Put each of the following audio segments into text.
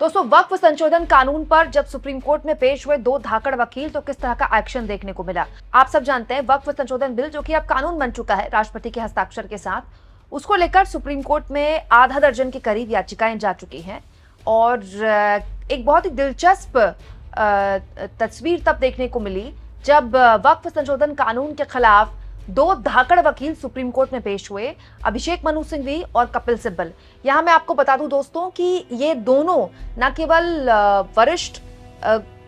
दोस्तों, वक्फ संशोधन कानून पर जब सुप्रीम कोर्ट में पेश हुए दो धाकड़ वकील तो किस तरह का एक्शन देखने को मिला। आप सब जानते हैं वक्फ संशोधन बिल जो कि अब कानून बन चुका है राष्ट्रपति के हस्ताक्षर के साथ, उसको लेकर सुप्रीम कोर्ट में आधा दर्जन के करीब याचिकाएं जा चुकी हैं। और एक बहुत ही दिलचस्प तस्वीर तब देखने को मिली जब वक्फ संशोधन कानून के खिलाफ दो धाकड़ वकील सुप्रीम कोर्ट में पेश हुए, अभिषेक मनु सिंघवी और कपिल सिब्बल। यहां मैं आपको बता दूं दोस्तों कि ये दोनों न केवल वरिष्ठ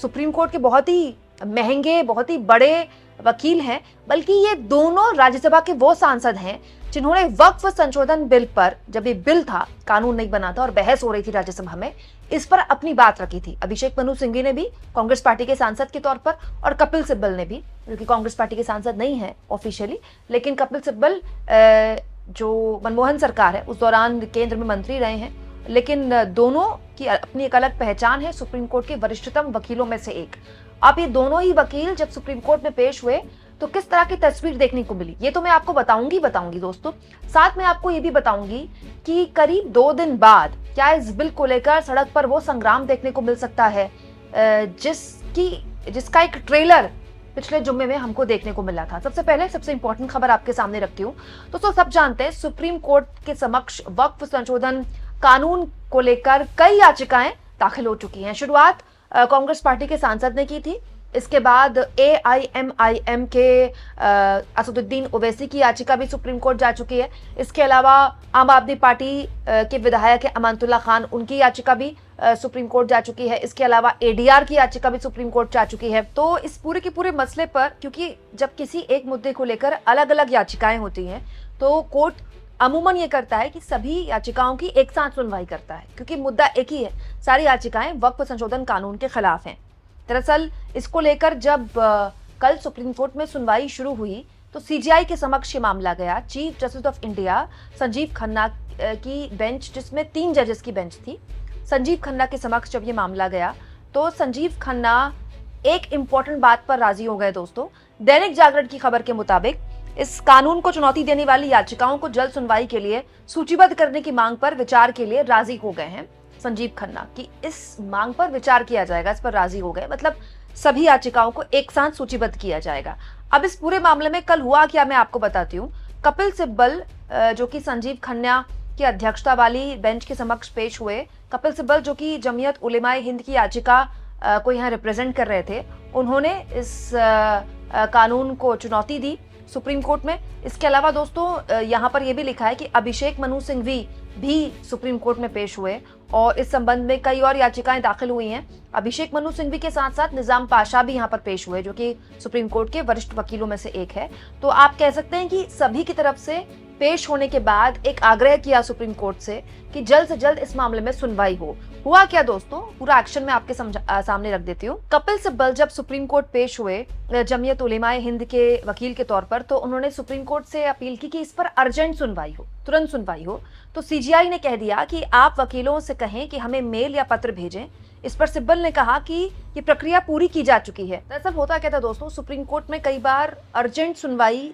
सुप्रीम कोर्ट के बहुत ही महंगे, बहुत ही बड़े वकील हैं, बल्कि ये दोनों राज्यसभा के वो सांसद हैं जिन्होंने वक्फ संशोधन बिल पर, जब ये बिल था, कानून नहीं बना था और बहस हो रही थी राज्यसभा में, इस पर अपनी बात रखी थी। अभिषेक मनु सिंघवी ने भी कांग्रेस पार्टी के सांसद के तौर पर, और कपिल सिब्बल ने भी, जो कि कांग्रेस पार्टी के सांसद नहीं है ऑफिशियली, लेकिन कपिल सिब्बल जो मनमोहन सरकार है उस दौरान केंद्र में मंत्री रहे हैं। लेकिन दोनों की अपनी एक अलग पहचान है, सुप्रीम कोर्ट के वरिष्ठतम वकीलों में से एक। अब ये दोनों ही वकील जब सुप्रीम कोर्ट में पेश हुए तो किस तरह की तस्वीर देखने को मिली, ये तो मैं आपको बताऊंगी दोस्तों। साथ में आपको ये भी बताऊंगी कि करीब 2 दिन बाद क्या इस बिल को लेकर सड़क पर वो संग्राम देखने को मिल सकता है जिसका एक ट्रेलर पिछले जुम्मे में हमको देखने को मिला था। सबसे पहले सबसे इंपॉर्टेंट खबर आपके सामने रखती हूँ। दोस्तों, सब जानते हैं सुप्रीम कोर्ट के समक्ष वक्फ संशोधन कानून को लेकर कई याचिकाएं दाखिल हो चुकी हैं। शुरुआत कांग्रेस पार्टी के सांसद ने की थी, इसके बाद AIMIM के असदुद्दीन ओवैसी की याचिका भी सुप्रीम कोर्ट जा चुकी है। इसके अलावा आम आदमी पार्टी के विधायक अमानतुल्लाह खान, उनकी याचिका भी सुप्रीम कोर्ट जा चुकी है। इसके अलावा ADR की याचिका भी सुप्रीम कोर्ट जा चुकी है। तो इस पूरे के पूरे मसले पर, क्योंकि जब किसी एक मुद्दे को लेकर अलग अलग याचिकाएं होती हैं तो कोर्ट अमूमन ये करता है कि सभी याचिकाओं की एक साथ सुनवाई करता है, क्योंकि मुद्दा एक ही है, सारी याचिकाएं वक्फ संशोधन कानून के खिलाफ हैं। दरअसल इसको लेकर जब कल सुप्रीम कोर्ट में सुनवाई शुरू हुई तो CJI के समक्ष ये मामला गया। Chief justice of India Sanjeev Khanna की बेंच, जिसमें 3 जजेस की बेंच थी, संजीव खन्ना के समक्ष जब ये मामला गया तो संजीव खन्ना एक इंपॉर्टेंट बात पर राजी हो गए। दोस्तों, दैनिक जागरण की खबर के मुताबिक इस कानून को चुनौती देने वाली याचिकाओं को जल्द सुनवाई के लिए सूचीबद्ध करने की मांग पर विचार के लिए राजी हो गए हैं संजीव खन्ना, कि इस मांग पर विचार किया जाएगा, इस पर राजी हो गए, मतलब सभी याचिकाओं को एक साथ सूचीबद्ध किया जाएगा। अब इस पूरे मामले में कल हुआ क्या, मैं आपको बताती हूँ। कपिल सिब्बल जो कि संजीव खन्ना की अध्यक्षता वाली बेंच के समक्ष पेश हुए, कपिल सिब्बल जो कि जमीयत उलेमाए हिंद की याचिका को यहाँ रिप्रेजेंट कर रहे थे, उन्होंने इस कानून को चुनौती दी सुप्रीम कोर्ट में। इसके अलावा दोस्तों, यहाँ पर यह भी लिखा है कि अभिषेक मनु सिंघवी भी सुप्रीम कोर्ट में पेश हुए और इस संबंध में कई और याचिकाएं दाखिल हुई हैं। अभिषेक मनु सिंघवी के साथ साथ निजाम पाशा भी यहाँ पर पेश हुए, जो कि सुप्रीम कोर्ट के वरिष्ठ वकीलों में से एक है। तो आप कह सकते हैं कि सभी की तरफ से पेश होने के बाद एक आग्रह किया सुप्रीम कोर्ट से कि जल्द से जल्द इस मामले में सुनवाई हो। हुआ क्या दोस्तों, पूरा एक्शन में आपके सामने रख देती हूँ। कपिल सिब्बल जब सुप्रीम कोर्ट पेश हुए जमीयत उलेमाए हिंद के वकील के तौर पर, तो उन्होंने सुप्रीम कोर्ट से अपील की कि इस पर अर्जेंट सुनवाई हो, तुरंत सुनवाई हो। तो CJI ने कह दिया कि आप वकीलों से कहें कि हमें मेल या पत्र भेजें। इस पर सिब्बल ने कहा कि ये प्रक्रिया पूरी की जा चुकी है। दरअसल होता क्या था दोस्तों, सुप्रीम कोर्ट में कई बार अर्जेंट सुनवाई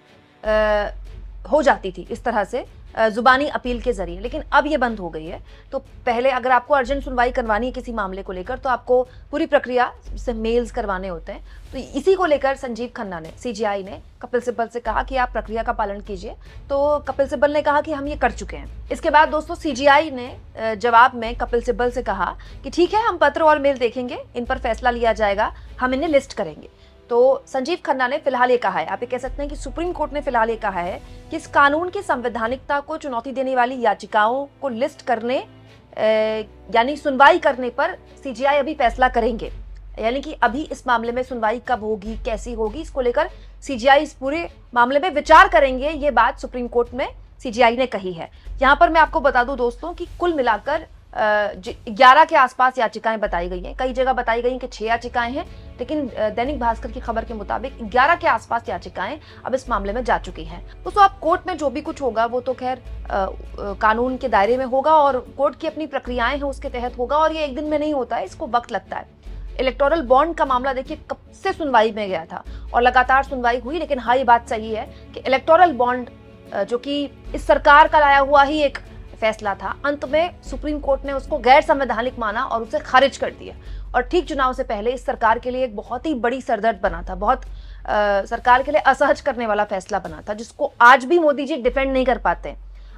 हो जाती थी इस तरह से जुबानी अपील के जरिए, लेकिन अब ये बंद हो गई है। तो पहले अगर आपको अर्जेंट सुनवाई करवानी है किसी मामले को लेकर तो आपको पूरी प्रक्रिया से मेल्स करवाने होते हैं। तो इसी को लेकर संजीव खन्ना ने, CJI ने कपिल सिब्बल से कहा कि आप प्रक्रिया का पालन कीजिए। तो कपिल सिब्बल ने कहा कि हम ये कर चुके हैं। इसके बाद दोस्तों, CJI ने जवाब में कपिल सिब्बल से कहा कि ठीक है, हम पत्र और मेल देखेंगे, इन पर फैसला लिया जाएगा, हम इन्हें लिस्ट करेंगे। तो संजीव खन्ना ने फिलहाल ये कहा है, आप ये कह सकते हैं कि सुप्रीम कोर्ट ने फिलहाल ये कहा है कि इस कानून की संवैधानिकता को चुनौती देने वाली याचिकाओं को लिस्ट करने यानी सुनवाई करने पर CJI अभी फैसला करेंगे। यानी कि अभी इस मामले में सुनवाई कब होगी, कैसी होगी, इसको लेकर CJI इस पूरे मामले में विचार करेंगे, ये बात सुप्रीम कोर्ट में CJI ने कही है। यहाँ पर मैं आपको बता दूं दोस्तों कि कुल मिलाकर 11 के आसपास याचिकाएं बताई गई हैं। कई जगह बताई गई कि 6 याचिकाएं हैं, लेकिन दैनिक भास्कर की खबर के मुताबिक 11 के आसपास याचिकाएं अब इस मामले में जा चुकी हैं। दोस्तों, अब कोर्ट में जो भी कुछ होगा वो तो खैर कानून के दायरे में होगा और कोर्ट की अपनी प्रक्रियाएं हैं उसके तहत होगा, और ये एक दिन में नहीं होता है, इसको वक्त लगता है। इलेक्टोरल बॉन्ड का मामला देखिए कब से सुनवाई में गया था और लगातार सुनवाई हुई, लेकिन हाँ, ये बात सही है कि इलेक्टोरल बॉन्ड जो कि इस सरकार का लाया हुआ ही एक फैसला था, अंत में सुप्रीम कोर्ट ने उसको गैर संवैधानिक माना और उसे खारिज कर दिया। और ठीक चुनाव से पहले इस सरकार के लिए एक बहुत ही बड़ी सरदर्द बना था, बहुत सरकार के लिए असहज करने वाला फैसला बना था, जिसको आज भी मोदी जी डिफेंड नहीं कर पाते।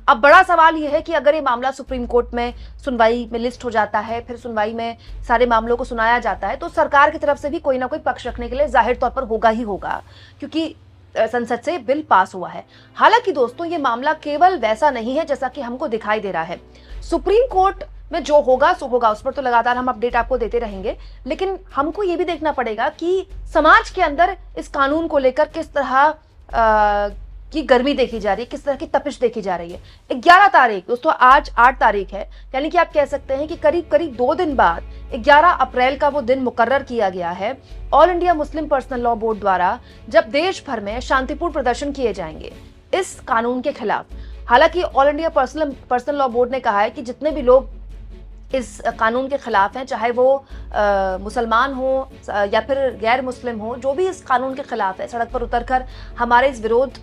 अब बड़ा सवाल यह है कि अगर ये मामला सुप्रीम कोर्ट में सुनवाई में लिस्ट हो जाता है, फिर सुनवाई में सारे मामलों को सुनाया जाता है, तो सरकार की तरफ से भी कोई ना कोई पक्ष रखने के लिए जाहिर तौर पर होगा ही होगा, क्योंकि संसद से बिल पास हुआ है। हालांकि दोस्तों, ये मामला केवल वैसा नहीं है जैसा कि हमको दिखाई दे रहा है। सुप्रीम कोर्ट में जो होगा सो होगा, उस पर तो लगातार हम अपडेट आपको देते रहेंगे, लेकिन हमको ये भी देखना पड़ेगा कि समाज के अंदर इस कानून को लेकर किस तरह की गर्मी देखी जा रही है, किस तरह की तपिश देखी जा रही है। 11 तारीख दोस्तों, आज 8 तारीख है, यानी कि आप कह सकते हैं कि करीब करीब 2 दिन बाद 11 अप्रैल का वो दिन मुकर्रर किया गया है all India Muslim personal law board द्वारा, जब देश भर में शांतिपूर्ण प्रदर्शन किए जाएंगे इस कानून के खिलाफ। हालांकि all India personal law board ने कहा है कि जितने भी लोग इस कानून के खिलाफ हैं, चाहे वो मुसलमान हो या फिर गैर मुस्लिम हो, जो भी इस कानून के खिलाफ है, सड़क पर उतरकर हमारे इस विरोध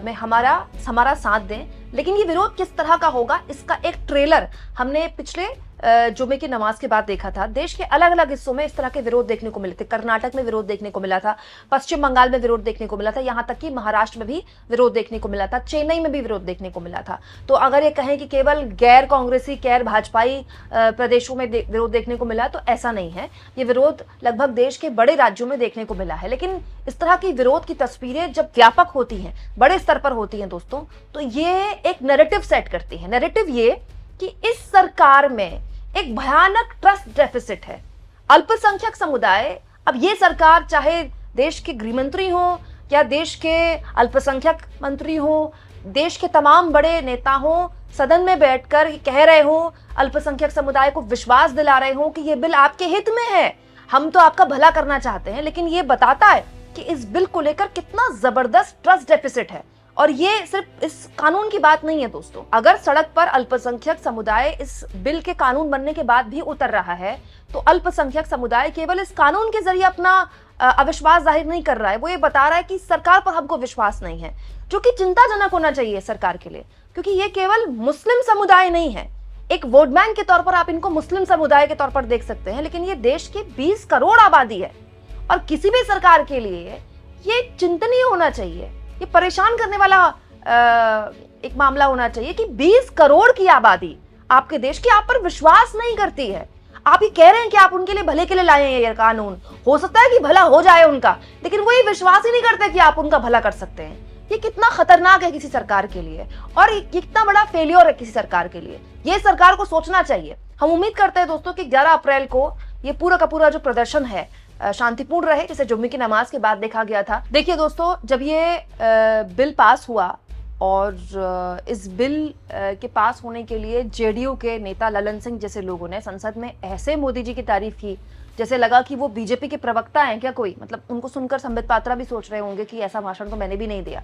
में हमारा साथ दें। लेकिन ये विरोध किस तरह का होगा, इसका एक ट्रेलर हमने पिछले जुमे की नमाज के बाद देखा था। देश के अलग अलग हिस्सों में इस तरह के विरोध देखने को मिले थे। कर्नाटक में विरोध देखने को मिला था, पश्चिम बंगाल में विरोध देखने को मिला था, यहाँ तक कि महाराष्ट्र में भी विरोध देखने को मिला था, चेन्नई में भी विरोध देखने को मिला था। तो अगर ये कहें कि केवल गैर कांग्रेसी गैर भाजपाई प्रदेशों में विरोध देखने को मिला, तो ऐसा नहीं है। ये विरोध लगभग देश के बड़े राज्यों में देखने को मिला है। लेकिन इस तरह की विरोध की तस्वीरें जब व्यापक होती हैं, बड़े स्तर पर होती हैं दोस्तों, तो ये एक नैरेटिव सेट करती है। नैरेटिव ये कि इस सरकार में एक भयानक ट्रस्ट डेफिसिट है। अल्पसंख्यक समुदाय, अब ये सरकार चाहे देश के गृह मंत्री हो या देश के अल्पसंख्यक मंत्री हो, देश के तमाम बड़े नेता हो, सदन में बैठकर कह रहे हो, अल्पसंख्यक समुदाय को विश्वास दिला रहे हो कि ये बिल आपके हित में है, हम तो आपका भला करना चाहते हैं, लेकिन ये बताता है कि इस बिल को लेकर कितना जबरदस्त ट्रस्ट डेफिसिट है। और ये सिर्फ इस कानून की बात नहीं है दोस्तों। अगर सड़क पर अल्पसंख्यक समुदाय इस बिल के कानून बनने के बाद भी उतर रहा है, तो अल्पसंख्यक समुदाय केवल इस कानून के जरिए अपना अविश्वास जाहिर नहीं कर रहा है, वो ये बता रहा है कि सरकार पर हमको विश्वास नहीं है, जो कि चिंताजनक होना चाहिए सरकार के लिए, क्योंकि ये केवल मुस्लिम समुदाय नहीं है। एक वोट बैंक के तौर पर आप इनको मुस्लिम समुदाय के तौर पर देख सकते हैं, लेकिन ये देश की 20 करोड़ आबादी है और किसी भी सरकार के लिए ये चिंतनीय होना चाहिए, ये परेशान करने वाला एक मामला होना चाहिए कि 20 करोड़ की आबादी आपके देश की आप पर विश्वास नहीं करती है। आप ये कह रहे हैं कि आप उनके लिए भले के लिए लाए हैं ये कानून, हो सकता है कि भला हो जाए उनका, लेकिन वो ये विश्वास ही नहीं करते कि आप उनका भला कर सकते हैं। ये कितना खतरनाक है किसी सरकार के लिए, और ये कितना बड़ा फेलियर है किसी सरकार के लिए। ये सरकार को सोचना चाहिए। हम उम्मीद करते हैं दोस्तों कि 11 अप्रैल को ये पूरा का पूरा जो प्रदर्शन है शांतिपूर्ण रहे, जिसे जुम्मे की नमाज के बाद देखा गया था। देखिए दोस्तों, जब ये बिल पास हुआ और इस बिल के पास होने के लिए जेडीयू के नेता ललन सिंह जैसे लोगों ने संसद में ऐसे मोदी जी की तारीफ की, जैसे लगा कि वो बीजेपी के प्रवक्ता हैं क्या कोई। मतलब उनको सुनकर संबित पात्रा भी सोच रहे होंगे कि ऐसा भाषण तो मैंने भी नहीं दिया,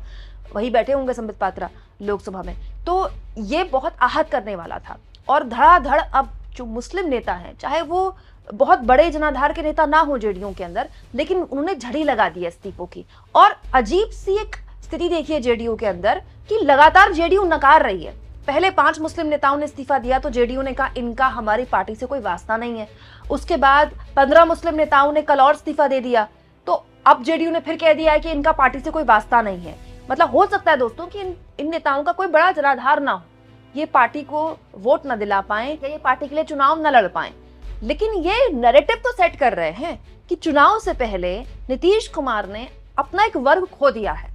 वही बैठे होंगे संबित पात्रा लोकसभा में। तो ये बहुत आहत करने वाला था। और धड़ाधड़ अब जो मुस्लिम नेता हैं, चाहे वो बहुत बड़े जनाधार के नेता ना हो जेडीयू के अंदर, लेकिन उन्होंने झड़ी लगा दी इस्तीफों की। और अजीब सी एक स्थिति देखिए जेडीयू के अंदर कि लगातार जेडीयू नकार रही है। पहले 5 मुस्लिम नेताओं ने इस्तीफा दिया तो जेडीयू ने कहा इनका हमारी पार्टी से कोई वास्ता नहीं है। उसके बाद 15 मुस्लिम नेताओं ने कल और इस्तीफा दे दिया, तो अब जेडीयू ने फिर कह दिया है कि इनका पार्टी से कोई वास्ता नहीं है। मतलब हो सकता है दोस्तों कि इन नेताओं का कोई बड़ा जनाधार ना हो, ये पार्टी को वोट न दिला पाए या ये पार्टी के लिए चुनाव न लड़ पाए, लेकिन ये नैरेटिव तो सेट कर रहे हैं कि चुनाव से पहले नीतीश कुमार ने अपना एक वर्ग खो दिया है।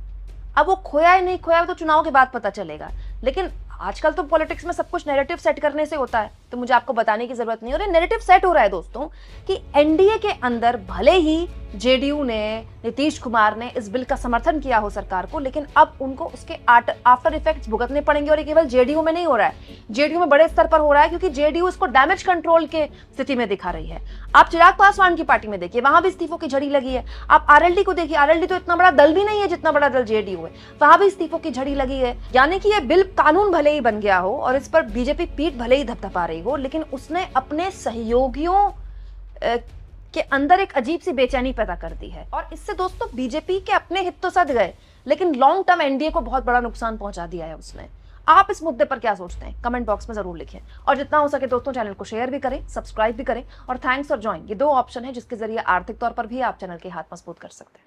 अब वो खोया है नहीं खोया है तो चुनाव के बाद पता चलेगा, लेकिन आजकल तो पॉलिटिक्स में सब कुछ नैरेटिव सेट करने से होता है, तो मुझे आपको बताने की जरूरत नहीं। और ये नैरेटिव सेट हो रहा है दोस्तों कि एनडीए के अंदर भले ही जेडीयू ने, नीतीश कुमार ने इस बिल का समर्थन किया हो सरकार को, लेकिन अब उनको उसके आफ्टर इफेक्ट्स भुगतने पड़ेंगे। और ये केवल जेडीयू में नहीं हो रहा है, जेडीयू में बड़े स्तर पर हो रहा है, क्योंकि जेडीयू इसको डैमेज कंट्रोल के स्थिति में दिखा रही है। आप चिराग पासवान की पार्टी में देखिए, वहां भी इस्तीफों की झड़ी लगी है। आप आरएलडी को देखिए, आरएलडी तो इतना बड़ा दल भी नहीं है जितना बड़ा दल जेडीयू है, वहां भी इस्तीफों की झड़ी लगी है। यानी कि ये बिल कानून भले ही बन गया हो और इस पर बीजेपी पीठ भले ही धपधपा रही हो, लेकिन उसने अपने सहयोगियों के अंदर एक अजीब सी बेचैनी पैदा कर दी है। और इससे दोस्तों बीजेपी के अपने हित तो सध गए, लेकिन लॉन्ग टर्म एनडीए को बहुत बड़ा नुकसान पहुंचा दिया है उसने। आप इस मुद्दे पर क्या सोचते हैं, कमेंट बॉक्स में जरूर लिखें। और जितना हो सके दोस्तों चैनल को शेयर भी करें, सब्सक्राइब भी करें। और थैंक्स फॉर ज्वाइन, ये 2 ऑप्शन है जिसके जरिए आर्थिक तौर पर भी आप चैनल के हाथ मजबूत कर सकते हैं।